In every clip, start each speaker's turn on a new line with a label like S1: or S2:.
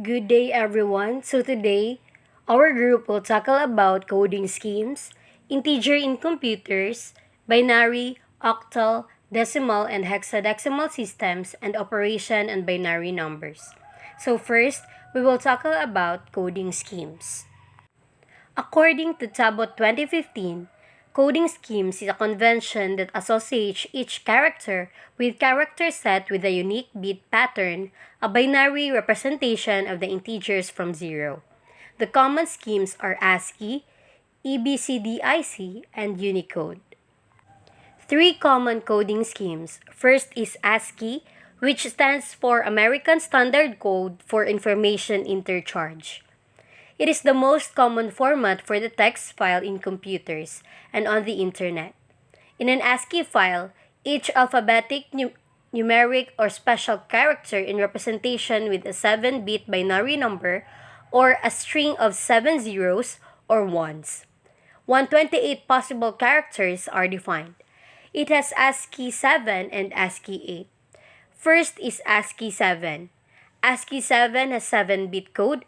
S1: Good day everyone. So today, our group will tackle about coding schemes, integer in computers, binary, octal, decimal, and hexadecimal systems, and operation on binary numbers. So first, we will tackle about coding schemes. According to Tabot 2015, coding schemes is a convention that associates each character with character set with a unique bit pattern, a binary representation of the integers from 0. The common schemes are ASCII, EBCDIC, and Unicode. Three common coding schemes. First is ASCII, which stands for American Standard Code for Information Interchange. It is the most common format for the text file in computers and on the internet. In an ASCII file, each alphabetic, numeric, or special character in representation with a 7-bit binary number or a string of 7 zeros or ones. 128 possible characters are defined. It has ASCII 7 and ASCII 8. First is ASCII 7. ASCII 7 has 7-bit code,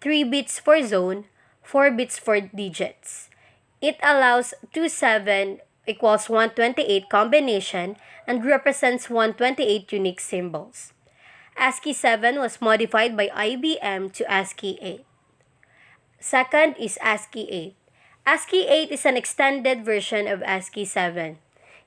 S1: 3 bits for zone, 4 bits for digits. It allows 27 equals 128 combination and represents 128 unique symbols. ASCII 7 was modified by IBM to ASCII 8. Second is ASCII 8. ASCII 8 is an extended version of ASCII 7.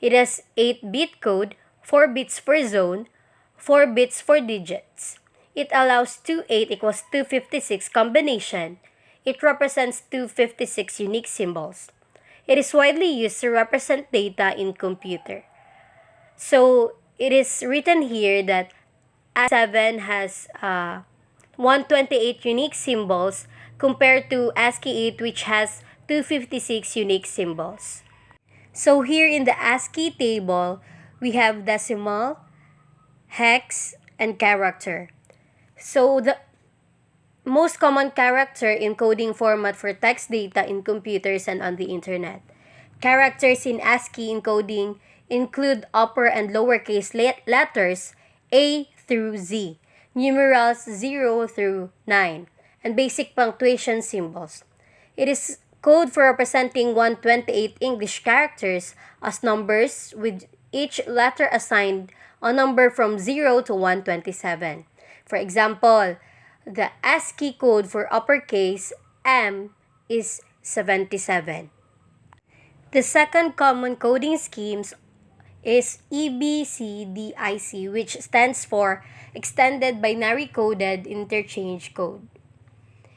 S1: It has 8-bit code, 4 bits for zone, 4 bits for digits. It allows 28 equals 256 combination. It represents 256 unique symbols. It is widely used to represent data in computer. So it is written here that ASCII 7 has 128 unique symbols compared to ASCII 8 which has 256 unique symbols. So here in the ASCII table, we have decimal, hex, and character. So the most common character encoding format for text data in computers and on the internet. Characters in ASCII encoding include upper and lowercase letters A through Z, numerals 0 through 9, and basic punctuation symbols. It is code for representing 128 English characters as numbers with each letter assigned a number from 0 to 127. For example, the ASCII code for uppercase M is 77. The second common coding schemes is EBCDIC, which stands for Extended Binary Coded Interchange Code.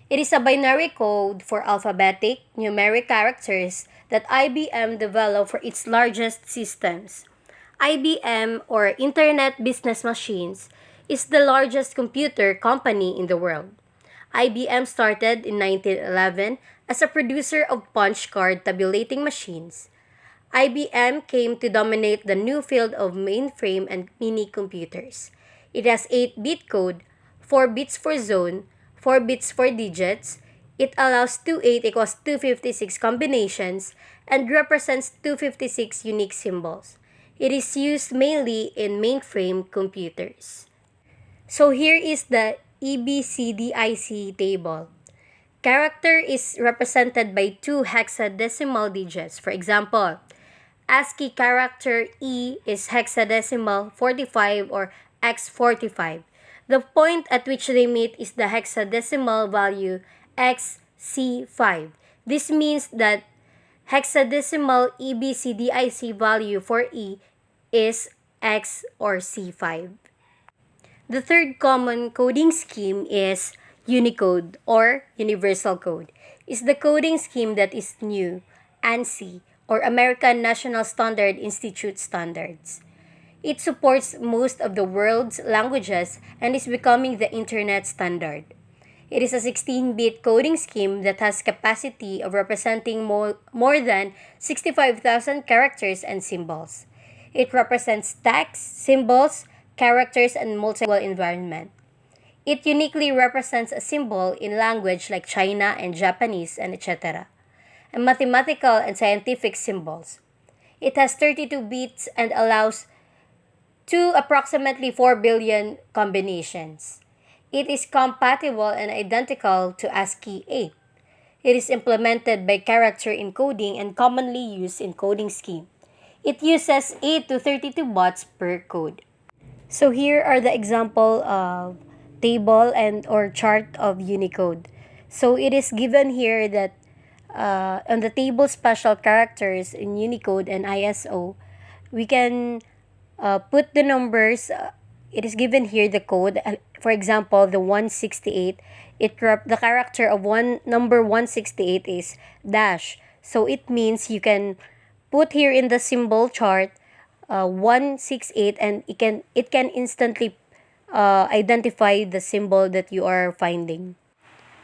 S1: It is a binary code for alphabetic, numeric characters that IBM developed for its largest systems. IBM, or Internet Business Machines, is the largest computer company in the world. IBM started in 1911 as a producer of punch card tabulating machines. IBM came to dominate the new field of mainframe and mini computers. It has 8-bit code, 4 bits for zone, 4 bits for digits. It allows 28 equals 256 combinations and represents 256 unique symbols. It is used mainly in mainframe computers. So here is the EBCDIC table. Character is represented by 2 hexadecimal digits. For example, ASCII character E is hexadecimal 45 or X45. The point at which they meet is the hexadecimal value XC5. This means that hexadecimal EBCDIC value for E is X or C5. The third common coding scheme is Unicode or Universal Code. It's the coding scheme that is new, ANSI, or American National Standard Institute standards. It supports most of the world's languages and is becoming the internet standard. It is a 16-bit coding scheme that has capacity of representing more than 65,000 characters and symbols. It represents text, symbols, characters, and multilingual environment. It uniquely represents a symbol in language like China and Japanese and etc. and mathematical and scientific symbols. It has 32 bits and allows to approximately 4 billion combinations. It is compatible and identical to ASCII 8. It is implemented by character encoding and commonly used in coding scheme. It uses 8 to 32 bytes per code. So here are the example of table and or chart of Unicode. So it is given here that on the table special characters in Unicode and ISO, we can put the numbers. It is given here the code. For example, the 168. The character of number 168 is dash. So it means you can put here in the symbol chart 168, and it can instantly identify the symbol that you are finding.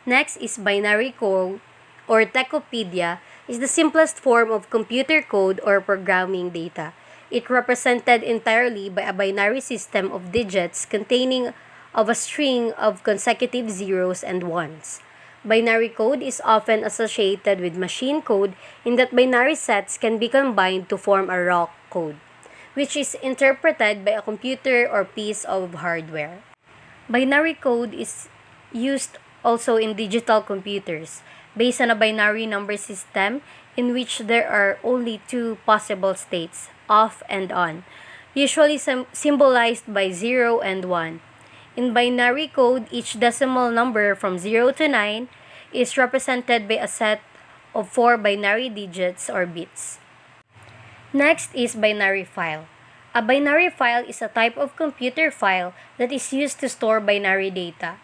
S1: Next is binary code or Techopedia is the simplest form of computer code or programming data. It represented entirely by a binary system of digits containing of a string of consecutive zeros and ones. Binary code is often associated with machine code in that binary sets can be combined to form a raw code, which is interpreted by a computer or piece of hardware. Binary code is used also in digital computers based on a binary number system in which there are only two possible states, off and on, usually symbolized by 0 and 1. In binary code, each decimal number from 0 to 9 is represented by a set of 4 binary digits or bits. Next is binary file. A binary file is a type of computer file that is used to store binary data.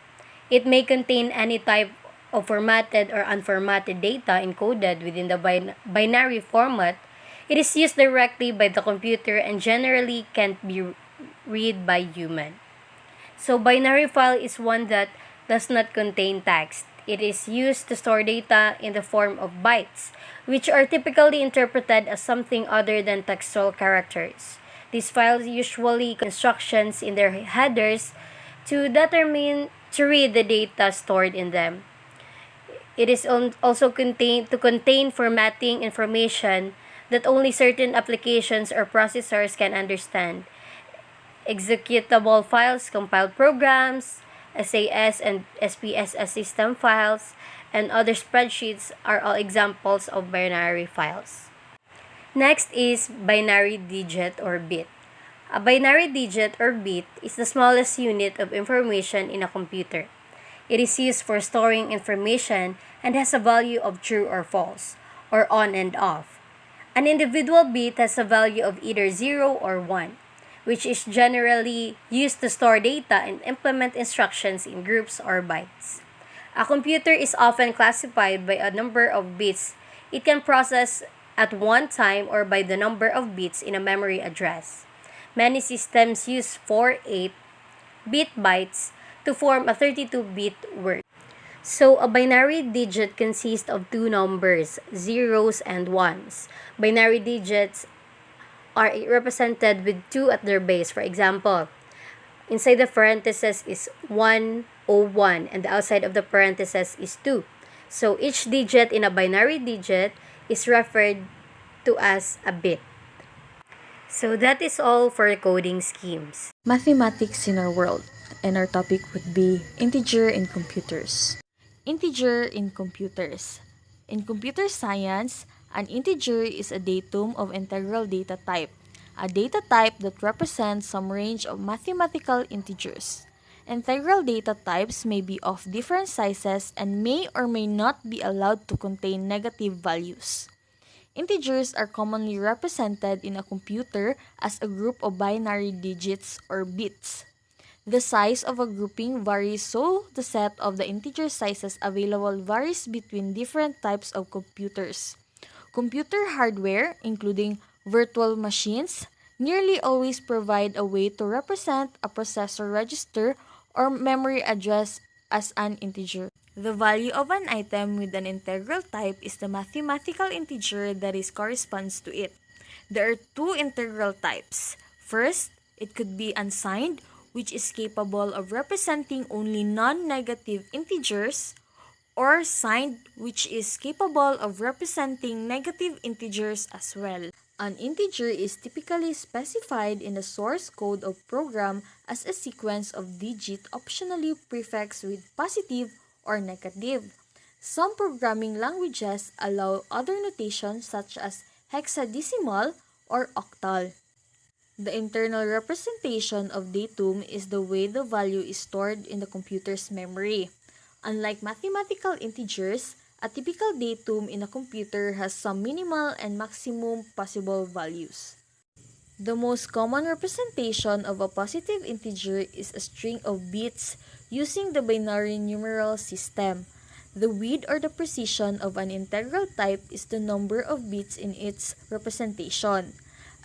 S1: It may contain any type of formatted or unformatted data encoded within the binary format. It is used directly by the computer and generally can't be read by human. So binary file is one that does not contain text. It is used to store data in the form of bytes, which are typically interpreted as something other than textual characters. These files usually instructions in their headers to read the data stored in them. It is also contain formatting information that only certain applications or processors can understand. Executable files, compiled programs, SAS and SPSS system files, and other spreadsheets are all examples of binary files. Next is binary digit or bit. A binary digit or bit is the smallest unit of information in a computer. It is used for storing information and has a value of true or false, or on and off. An individual bit has a value of either 0 or 1, which is generally used to store data and implement instructions in groups or bytes. A computer is often classified by a number of bits it can process at one time or by the number of bits in a memory address. Many systems use 4/8-bit bytes to form a 32-bit word. So, a binary digit consists of two numbers, zeros and ones. Binary digits are represented with 2 at their base. For example, inside the parenthesis is 101 and the outside of the parenthesis is 2. So, each digit in a binary digit is referred to as a bit. So that is all for coding schemes.
S2: Mathematics in our world, and our topic would be integer in computers. Integer in computers. In computer science, an integer is a datum of integral data type, a data type that represents some range of mathematical integers. Integral data types may be of different sizes and may or may not be allowed to contain negative values. Integers are commonly represented in a computer as a group of binary digits or bits. The size of a grouping varies, so the set of the integer sizes available varies between different types of computers. Computer hardware, including virtual machines, nearly always provide a way to represent a processor register or memory address as an integer. The value of an item with an integral type is the mathematical integer that corresponds to it. There are two integral types. First, it could be unsigned, which is capable of representing only non-negative integers, or signed, which is capable of representing negative integers as well. An integer is typically specified in the source code of program as a sequence of digits optionally prefixed with positive or negative. Some programming languages allow other notations such as hexadecimal or octal. The internal representation of datum is the way the value is stored in the computer's memory. Unlike mathematical integers, a typical datum in a computer has some minimal and maximum possible values. The most common representation of a positive integer is a string of bits using the binary numeral system. The width or the precision of an integral type is the number of bits in its representation.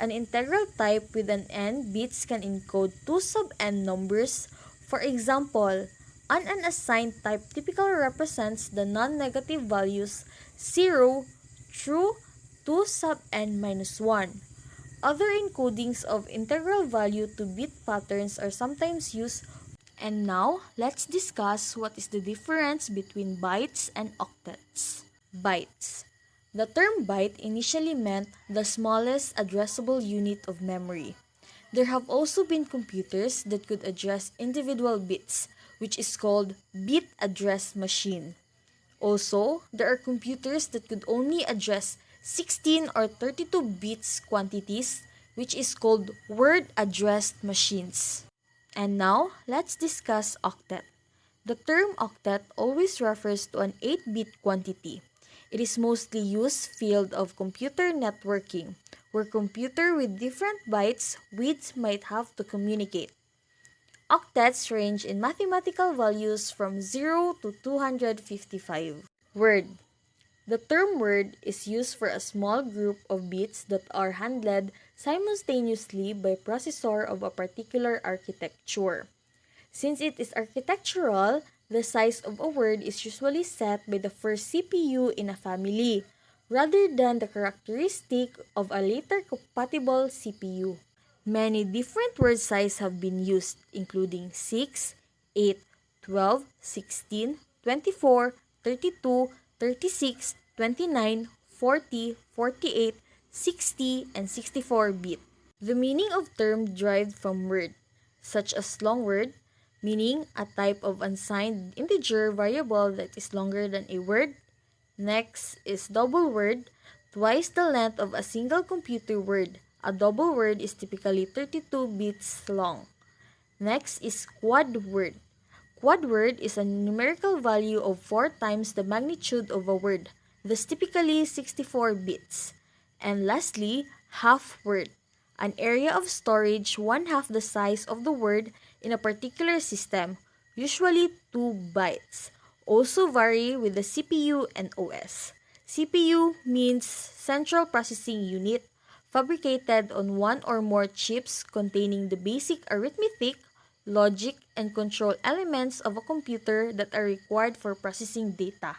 S2: An integral type with an n bits can encode two sub-n numbers. For example, an unassigned type typically represents the non-negative values 0 through 2 sub-n minus 1. Other encodings of integral value to bit patterns are sometimes used. And now, let's discuss what is the difference between bytes and octets. Bytes. The term byte initially meant the smallest addressable unit of memory. There have also been computers that could address individual bits, which is called bit address machine. Also, there are computers that could only address 16 or 32 bits quantities, which is called word addressed machines. And now, let's discuss octet. The term octet always refers to an 8-bit quantity. It is mostly used field of computer networking, where computer with different bytes widths might have to communicate. Octets range in mathematical values from 0 to 255. Word. The term word is used for a small group of bits that are handled simultaneously by processor of a particular architecture. Since it is architectural, the size of a word is usually set by the first CPU in a family, rather than the characteristic of a later compatible CPU. Many different word sizes have been used, including 6, 8, 12, 16, 24, 32, 36, 29, 40, 48, 60, and 64 bit. The meaning of term derived from word, such as long word, meaning a type of unsigned integer variable that is longer than a word. Next is double word, twice the length of a single computer word. A double word is typically 32 bits long. Next is quad word. Quad word is a numerical value of 4 times the magnitude of a word, thus typically 64 bits. And lastly, half word, an area of storage one-half the size of the word in a particular system, usually 2 bytes. Also vary with the CPU and OS. CPU means Central Processing Unit, fabricated on one or more chips containing the basic arithmetic, logic, and control elements of a computer that are required for processing data.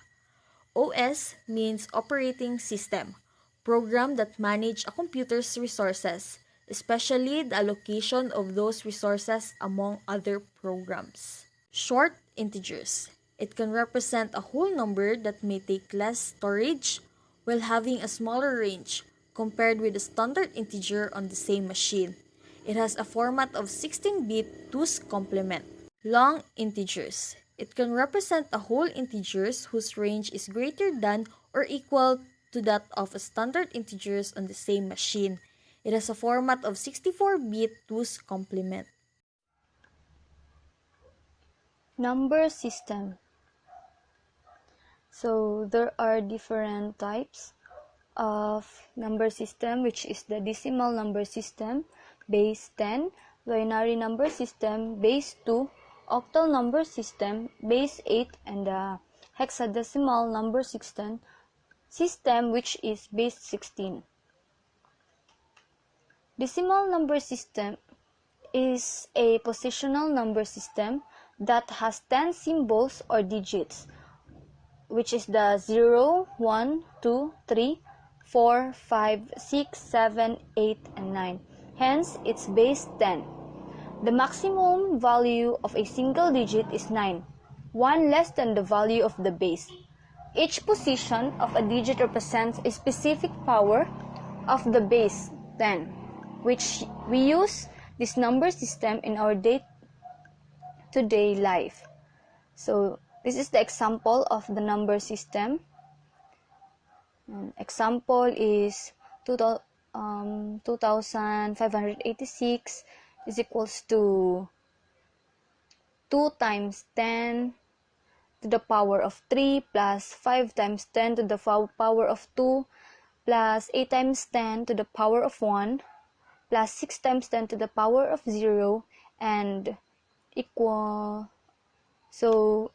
S2: OS means Operating System, program that manage a computer's resources, especially the allocation of those resources among other programs. Short integers. It can represent a whole number that may take less storage while having a smaller range compared with a standard integer on the same machine. It has a format of 16-bit 2's complement. Long integers. It can represent a whole integers whose range is greater than or equal to that of a standard integers on the same machine. It has a format of 64-bit 2's complement.
S3: Number system. So there are different types of number system, which is the decimal number system, base 10, binary number system, base 2, octal number system, base 8, and the hexadecimal number system, which is base 16. Decimal number system is a positional number system that has 10 symbols or digits, which is the 0, 1, 2, 3, 4, 5, 6, 7, 8, and 9. Hence, it's base 10. The maximum value of a single digit is 9, one less than the value of the base. Each position of a digit represents a specific power of the base 10, which we use this number system in our day-to-day life. So this is the example of the number system. An example is 2586 is equals to 2 times 10 to the power of 3 plus 5 times 10 to the power of 2 plus 8 times 10 to the power of 1 plus 6 times 10 to the power of 0 and equal. So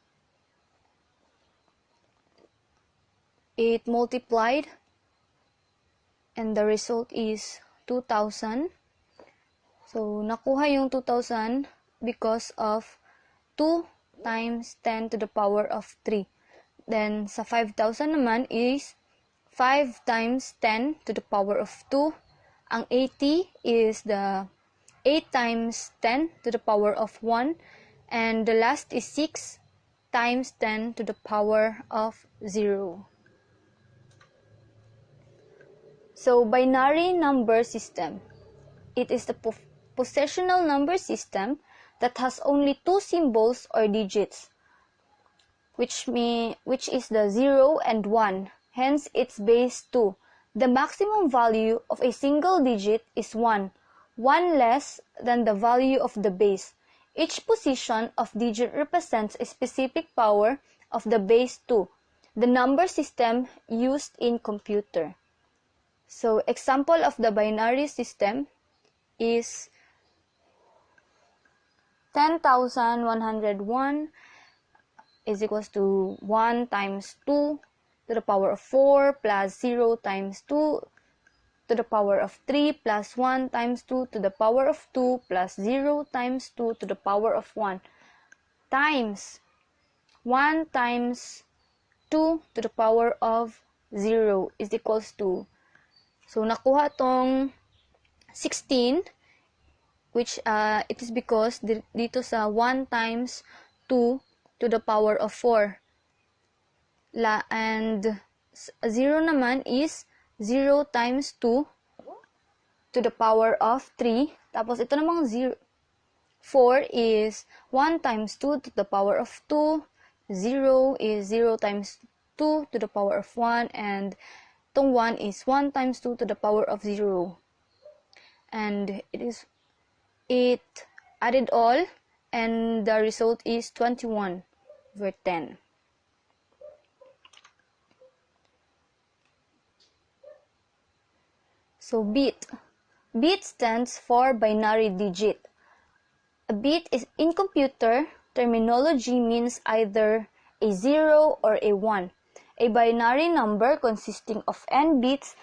S3: it multiplied and the result is 2,000. So nakuha yung 2,000 because of 2 times 10 to the power of 3. Then sa 5,000 naman is 5 times 10 to the power of 2. Ang 80 is the 8 times 10 to the power of 1. And the last is 6 times 10 to the power of 0. So, binary number system. It is the positional number system that has only two symbols or digits, which is the 0 and 1. Hence, its base 2. The maximum value of a single digit is 1, 1 less than the value of the base. Each position of digit represents a specific power of the base 2, the number system used in computer. So, example of the binary system is 10,101 is equals to 1 times 2 to the power of 4 plus 0 times 2 to the power of 3 plus 1 times 2 to the power of 2 plus 0 times 2 to the power of 1 times 1 times 2 to the power of 0 is equals to. So, nakuha tong 16, which it is because dito sa 1 times 2 to the power of 4. And 0 naman is 0 times 2 to the power of 3. Tapos ito namang 4 is 1 times 2 to the power of 2. 0 is 0 times 2 to the power of 1. And itong 1 is 1 times 2 to the power of 0. And it added all, and the result is 21 over 10. So bit. Bit stands for binary digit. A bit is in computer terminology means either a 0 or a 1. A binary number consisting of n bits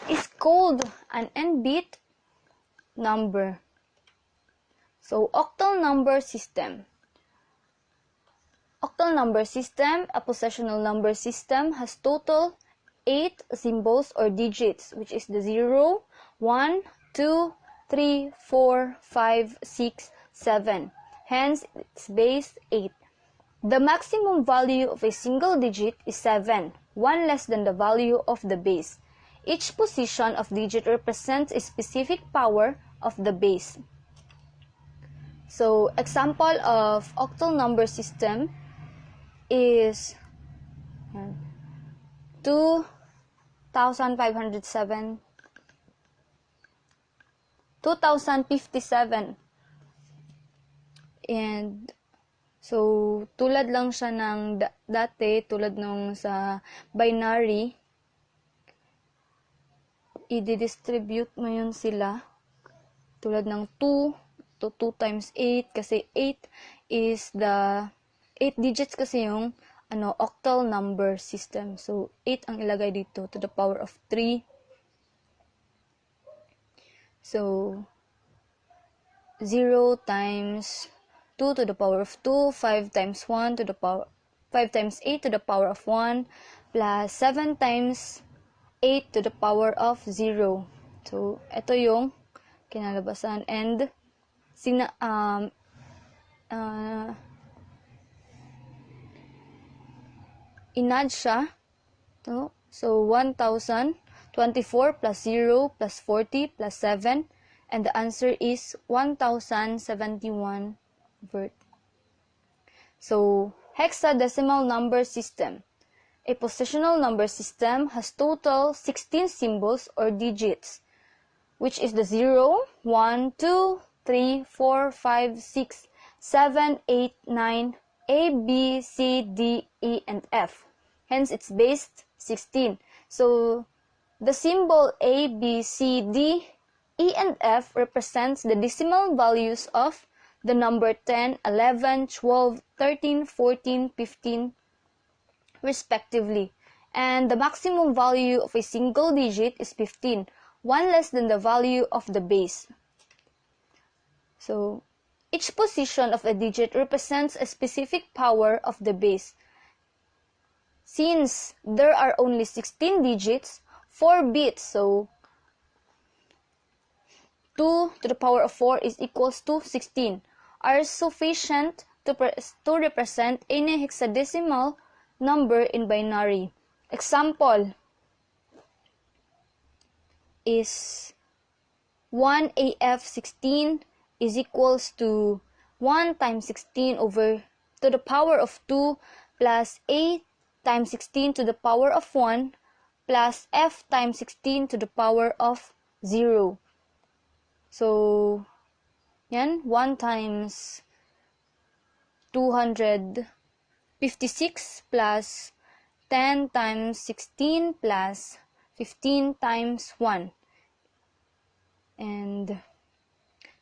S3: is called an n-bit number. So, octal number system. Octal number system, a positional number system, has total 8 symbols or digits, which is the 0, 1, 2, 3, 4, 5, 6, 7. Hence, its base 8. The maximum value of a single digit is 7, 1 less than the value of the base. Each position of digit represents a specific power of the base. So, example of octal number system is 2,507, 2,057. And so, tulad lang siya ng dati, tulad nung sa binary, i-distribute mo yun sila. Tulad ng 2 to 2 times 8, kasi 8 is the 8 digits kasi yung octal number system. So, 8 ang ilagay dito to the power of 3. So, 0 times 2 to the power of 2, 5 times 1 to the power 5 times 8 to the power of 1 plus 7 times 8 to the power of 0. So, ito yung kinalabasan and inad siya. So, 1,000 24 plus 0 plus 40 plus 7, and the answer is 1071 vert. So, hexadecimal number system. A positional number system has total 16 symbols or digits, which is the 0, 1, 2, 3, 4, 5, 6, 7, 8, 9, A, B, C, D, E, and F. Hence, it's base 16. So, the symbol A, B, C, D, E, and F represents the decimal values of the number 10, 11, 12, 13, 14, 15, respectively. And the maximum value of a single digit is 15, one less than the value of the base. So, each position of a digit represents a specific power of the base. Since there are only 16 digits, 4 bits, so 2 to the power of 4 is equals to 16, are sufficient to represent any hexadecimal number in binary. Example is 1AF16 is equals to 1 times 16 over to the power of 2 plus A times 16 to the power of 1 plus F times 16 to the power of 0. So, yan, 1 times 256 plus 10 times 16 plus 15 times 1. And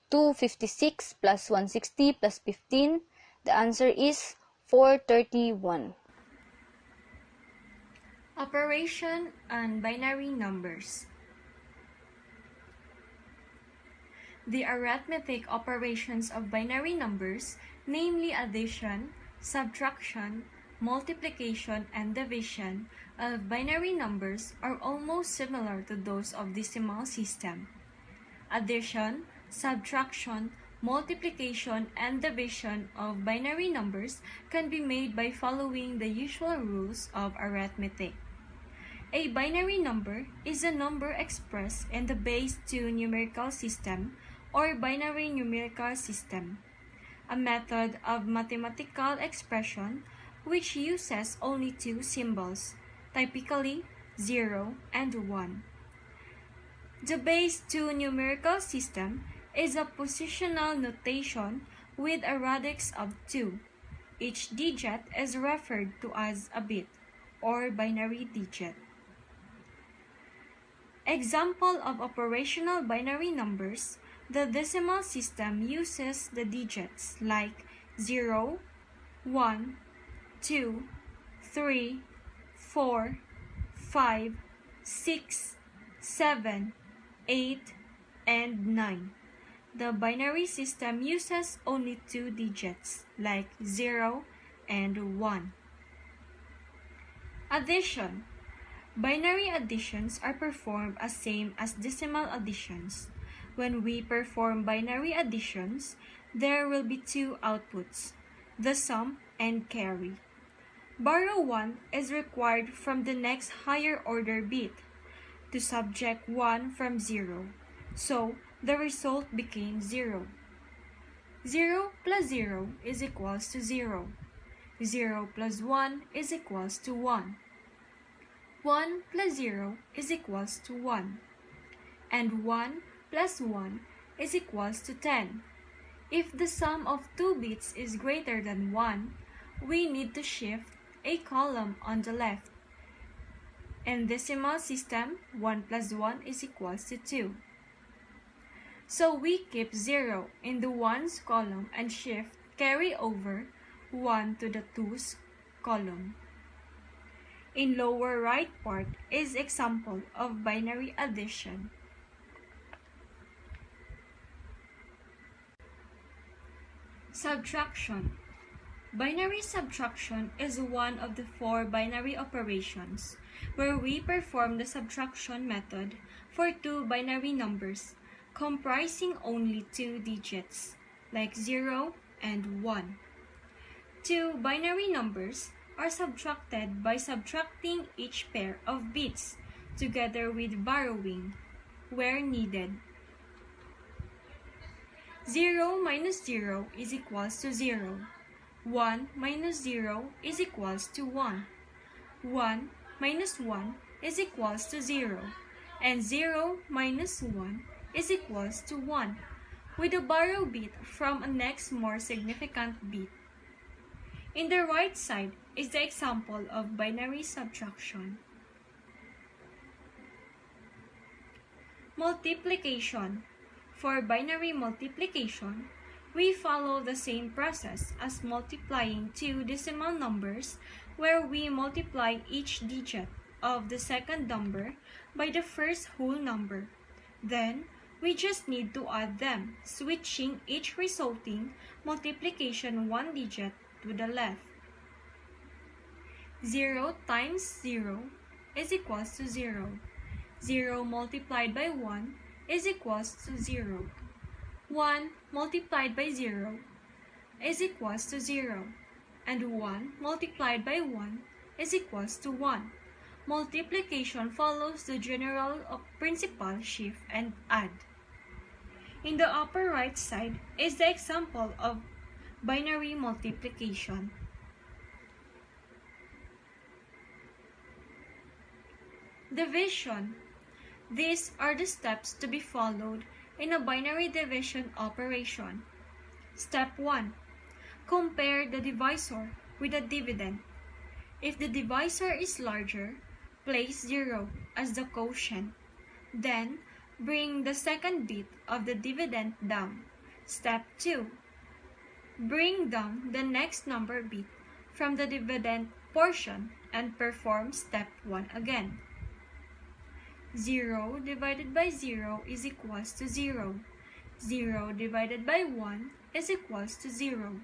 S3: 256 plus 160 plus 15, the answer is 431.
S4: Operation on binary numbers. The arithmetic operations of binary numbers, namely addition, subtraction, multiplication, and division of binary numbers, are almost similar to those of decimal system. Addition, subtraction, multiplication, and division of binary numbers can be made by following the usual rules of arithmetic. A binary number is a number expressed in the base 2 numerical system or binary numerical system, a method of mathematical expression which uses only two symbols, typically 0 and 1. The base 2 numerical system is a positional notation with a radix of 2. Each digit is referred to as a bit, or binary digit. Example of operational binary numbers: the decimal system uses the digits like 0, 1, 2, 3, 4, 5, 6, 7, 8, and 9. The binary system uses only two digits like 0 and 1. Addition. Binary additions are performed as same as decimal additions. When we perform binary additions, there will be two outputs, the sum and carry. Borrow 1 is required from the next higher order bit to subtract 1 from 0, so the result became 0. 0 plus 0 is equals to 0. 0 plus 1 is equals to 1. 1 plus 0 is equals to 1. And 1 plus 1 is equals to 10. If the sum of two bits is greater than 1, we need to shift a column on the left. In decimal system, 1 plus 1 is equals to 2. So we keep 0 in the 1's column and shift carry over 1 to the 2's column. In lower right part is example of binary addition. Subtraction. Binary subtraction is one of the four binary operations where we perform the subtraction method for two binary numbers comprising only two digits, like 0 and 1. Two binary numbers are subtracted by subtracting each pair of bits together with borrowing, where needed. 0 minus 0 is equals to 0. 1 minus 0 is equals to 1. 1 minus 1 is equals to 0. And 0 minus 1 is equals to 1, with a borrow bit from a next more significant bit. In the right side is the example of binary subtraction. Multiplication. For binary multiplication, we follow the same process as multiplying two decimal numbers, where we multiply each digit of the second number by the first whole number. Then, we just need to add them, switching each resulting multiplication one digit to the left. 0 times 0 is equals to 0. 0 multiplied by 1 is equals to 0. 1 multiplied by 0 is equals to 0. And 1 multiplied by 1 is equals to 1. Multiplication follows the general principle shift and add. In the upper right side is the example of binary multiplication. Division. These are the steps to be followed in a binary division operation. Step 1. Compare the divisor with the dividend. If the divisor is larger, place 0 as the quotient. Then, bring the second bit of the dividend down. Step 2. Bring down the next number bit from the dividend portion and perform step 1 again. 0 divided by 0 is equals to 0. 0 divided by 1 is equals to 0.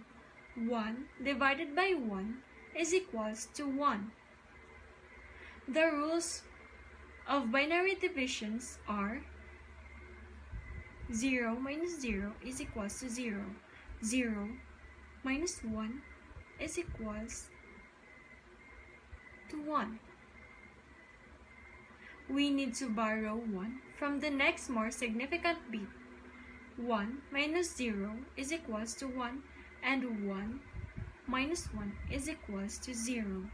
S4: 1 divided by 1 is equals to 1. The rules of binary divisions are 0 minus 0 is equals to 0. 0 minus 1 is equals to 1. We need to borrow 1 from the next more significant bit. 1 minus 0 is equals to 1, and 1 minus 1 is equals to 0.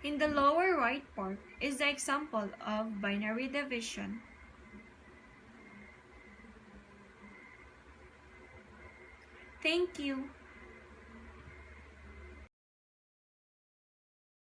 S4: In the lower right part is the example of binary division. Thank you.